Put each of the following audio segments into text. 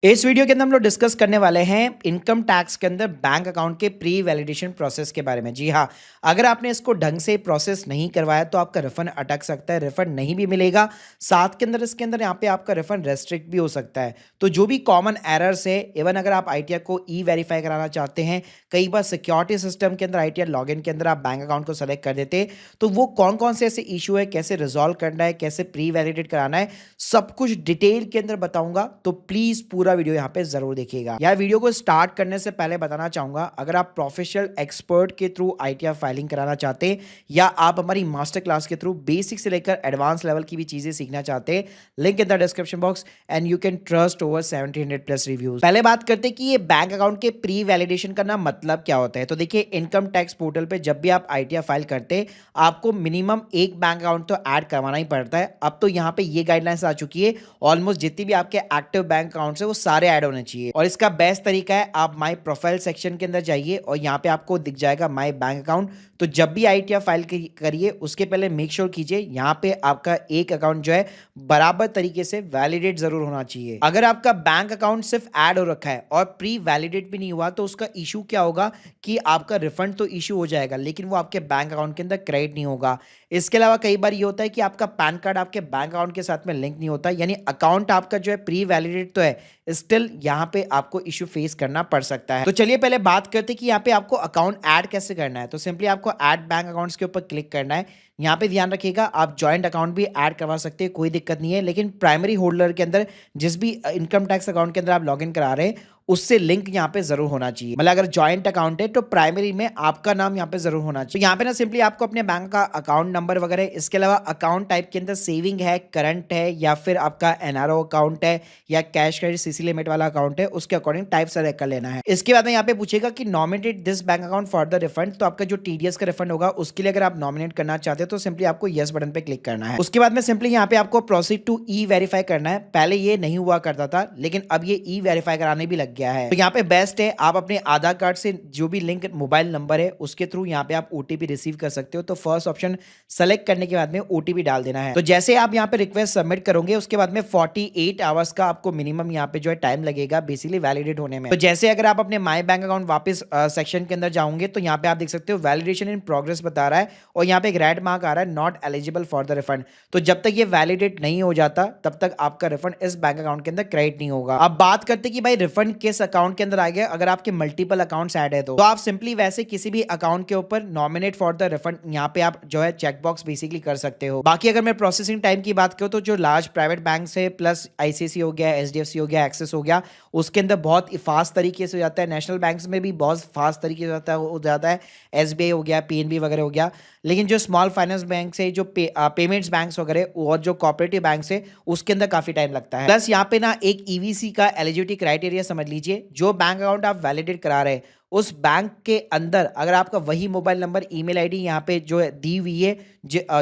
इस वीडियो के अंदर हम लोग डिस्कस करने वाले हैं इनकम टैक्स के अंदर बैंक अकाउंट के प्री वैलिडेशन प्रोसेस के बारे में। जी हाँ, अगर आपने इसको ढंग से प्रोसेस नहीं करवाया तो आपका रिफंड अटक सकता है, रिफंड नहीं भी मिलेगा। साथ के अंदर इसके अंदर यहाँ पे आपका रिफंड रेस्ट्रिक्ट भी हो सकता है। तो जो भी कॉमन एरर्स है, इवन अगर आप आईटीआर को ई वेरीफाई कराना चाहते हैं, कई बार सिक्योरिटी सिस्टम के अंदर आईटीआर लॉगिन के अंदर आप बैंक अकाउंट को सेलेक्ट कर देते, तो वो कौन कौन से ऐसे इशू है, कैसे रिजॉल्व करना है, कैसे प्री वैलिडेट कराना है, सब कुछ डिटेल के अंदर बताऊंगा। तो प्लीज पूरा वीडियो यहाँ पे जरूर देखिएगा। यार वीडियो को स्टार्ट करने से पहले बताना चाहूंगा, अगर आप प्रोफेशनल एक्सपर्ट के थ्रू आईटीआर फाइलिंग कराना चाहते हैं या आप हमारी मास्टर क्लास के थ्रू बेसिक से लेकर एडवांस लेवल की भी चीजें सीखना चाहते हैं, link in the description box and you can trust over 1700 plus reviews. पहले बात करते हैं कि ये बैंक अकाउंट के प्री वैलिडेशन का ना मतलब क्या होता है। तो देखिए, इनकम टैक्स पोर्टल पे जब भी आप आईटीआर फाइल करते हैं, आपको मिनिमम एक बैंक अकाउंट तो ऐड करवाना ही पड़ता है। अब तो यहाँ पे ये गाइडलाइंस आ चुकी है, ऑलमोस्ट जितनी भी आपके एक्टिव बैंक अकाउंट्स है वो सारे ऐड होने चाहिए। और इसका बेस्ट तरीका है, आप माय प्रोफाइल सेक्शन के अंदर जाइए और यहाँ पे आपको दिख जाएगा माय बैंक अकाउंट। तो जब भी आईटीआर फाइल करिए उसके पहले मेक श्योर कीजिए यहाँ पे आपका एक अकाउंट जो है बराबर तरीके से वैलिडेट जरूर होना चाहिए। अगर आपका बैंक अकाउंट सिर्फ ऐड हो रखा है और प्री वैलिडेट भी नहीं हुआ तो उसका इशू क्या होगा कि आपका रिफंड तो इशू हो जाएगा, लेकिन वो आपके बैंक अकाउंट के अंदर क्रेडिट नहीं होगा। इसके अलावा कई बार ये होता है कि आपका पैन कार्ड आपके बैंक अकाउंट के साथ में लिंक नहीं होता, यानी अकाउंट आपका जो है प्री वैलिडेट तो है, स्टिल यहाँ पे आपको इशू फेस करना पड़ सकता है। तो चलिए पहले बात करते हैं कि यहाँ पे आपको अकाउंट ऐड कैसे करना है। तो सिंपली आपको ऐड बैंक अकाउंट्स के ऊपर क्लिक करना है। यहाँ पे ध्यान रखिएगा, आप जॉइंट अकाउंट भी ऐड करवा सकते हैं, कोई दिक्कत नहीं है, लेकिन प्राइमरी होल्डर के अंदर जिस भी इनकम टैक्स अकाउंट के अंदर आप लॉगिन करा रहे हैं उससे लिंक यहाँ पे जरूर होना चाहिए। मतलब अगर जॉइंट अकाउंट है तो प्राइमरी में आपका नाम यहाँ पे जरूर होना चाहिए। तो यहाँ पे ना सिंपली आपको अपने बैंक का अकाउंट नंबर वगैरह, इसके अलावा अकाउंट टाइप के अंदर सेविंग है, करंट है, या फिर आपका एनआरओ अकाउंट है या कैश क्रेडिट सीसी लिमिट वाला अकाउंट है, उसके अकॉर्डिंग टाइप सेलेक्ट कर लेना है। इसके बाद में यहाँ पे पूछेगा कि nominate this bank account for the refund. तो आपका जो टीडीएस का रिफंड होगा उसके लिए अगर आप नॉमिनेट करना चाहते हो तो सिंपली आपको यस बटन पे क्लिक करना है। उसके बाद में सिंपली यहाँ पे आपको प्रोसीड टू ई वेरीफाई करना है। पहले ये नहीं हुआ करता था, लेकिन अब ये ई वेरीफाई कराने भी लग गया है। तो यहाँ पे बेस्ट है, आप अपने आधार कार्ड से जो भी लिंक मोबाइल नंबर है उसके थ्रू यहाँ पे आप ओटीपी रिसीव कर सकते हो। तो फर्स्ट ऑप्शन सेलेक्ट करने के बाद में ओटीपी डाल देना है। तो जैसे आप यहाँ पे रिक्वेस्ट सबमिट करोगे उसके बाद में 48 आवर्स का आपको मिनिमम यहाँ पे जो है टाइम लगेगा बेसिकली वैलिडेट होने में। तो जैसे अगर आप अपने माई बैंक अकाउंट वापस सेक्शन के अंदर जाओगे तो यहाँ पे आप देख सकते हो वैलिडेशन इन प्रोग्रेस बता रहा है और यहाँ पे एक रेड मार्क आ रहा है not eligible for the refund. तो जब तक ये वैलिडेट नहीं हो जाता तब तक आपका रिफंड इस बैंक अकाउंट के अंदर क्रेडिट नहीं होगा। अब बात करते हैं कि भाई रिफंड किस अकाउंट के अंदर आ गया। अगर आपके मल्टीपल अकाउंट्स ऐड है तो आप सिंपली वैसे किसी भी अकाउंट के ऊपर नॉमिनेट फॉर द रिफंड यहाँ पे आप जो है चेकबॉक्स बेसिकली कर सकते हो। बाकी अगर मैं प्रोसेसिंग टाइम की बात करूँ तो जो लार्ज प्राइवेट बैंक है प्लस आईसीआईसी हो गया, एचडीएफसी हो गया, एक्सिस हो गया, उसके अंदर बहुत फास्ट तरीके से हो जाता है। नेशनल बैंक्स में भी बहुत फास्ट तरीके से हो जाता है, एसबीआई हो गया, पीएनबी वगैरह हो गया। लेकिन जो स्मॉल फाइनेंस बैंक है, जो पेमेंट्स बैंक्स वगैरह और जो कोऑपरेटिव बैंक्स है उसके अंदर काफी टाइम लगता है। प्लस यहाँ पे ना एक ईवीसी का एलिजिबिलिटी क्राइटेरिया समझ लीजिए, जो बैंक अकाउंट आप वैलिडेट करा रहे हैं उस बैंक के अंदर अगर आपका वही मोबाइल नंबर, ईमेल आईडी यहाँ पे जो है दी हुई है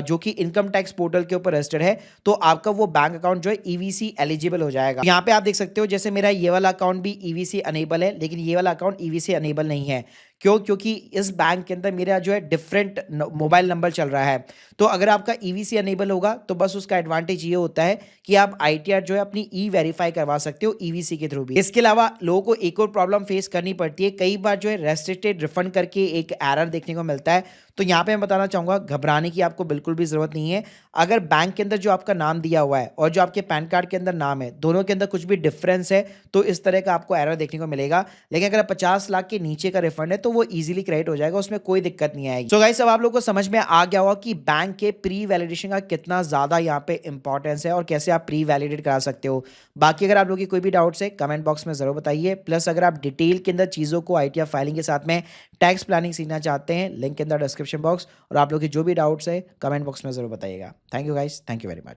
जो कि इनकम टैक्स पोर्टल के ऊपर रजिस्टर्ड है, तो आपका वो बैंक अकाउंट जो है ईवीसी एलिजिबल हो जाएगा। यहाँ पे आप देख सकते हो जैसे मेरा ये वाला अकाउंट भी ईवीसी अनेबल है, लेकिन ये वाला अकाउंट ईवीसी अनेबल नहीं है। क्यों? क्योंकि इस बैंक के अंदर मेरा जो है डिफरेंट मोबाइल नंबर चल रहा है। तो अगर आपका ईवीसी अनेबल होगा तो बस उसका एडवांटेज ये होता है कि आप आईटीआर जो है अपनी ई वेरीफाई करवा सकते हो ईवीसी के थ्रू भी। इसके अलावा लोगों को एक और प्रॉब्लम फेस करनी पड़ती है, कई बार जो है रेस्ट्रिक्टेड रिफंड करके एक एरर देखने को मिलता है। तो यहाँ पे मैं बताना चाहूंगा, घबराने की आपको बिल्कुल भी जरूरत नहीं है। अगर बैंक के अंदर जो आपका नाम दिया हुआ है और जो आपके पैन कार्ड के अंदर नाम है, दोनों के अंदर कुछ भी डिफरेंस है तो इस तरह का आपको एरर देखने को मिलेगा। लेकिन अगर 50 लाख के नीचे का रिफंड है तो वो इजीली क्रेडिट हो जाएगा, उसमें कोई दिक्कत नहीं आएगी। सो गाइस, अब आप लोगों को समझ में आ गया होगा कि बैंक के प्री वैलिडेशन का कितना ज्यादा यहाँ पे इंपॉर्टेंस है और कैसे आप प्री वैलिडेट करा सकते हो। बाकी अगर आप लोगों की कोई भी डाउट्स है कमेंट बॉक्स में जरूर बताइए। प्लस अगर आप डिटेल के अंदर चीजों को आईटीआर फाइलिंग के साथ में टैक्स प्लानिंग सीखना चाहते हैं, link in the description box. और आप लोग की जो भी डाउट्स है कमेंट बॉक्स में जरूर बताइएगा। Thank you guys, thank you very much.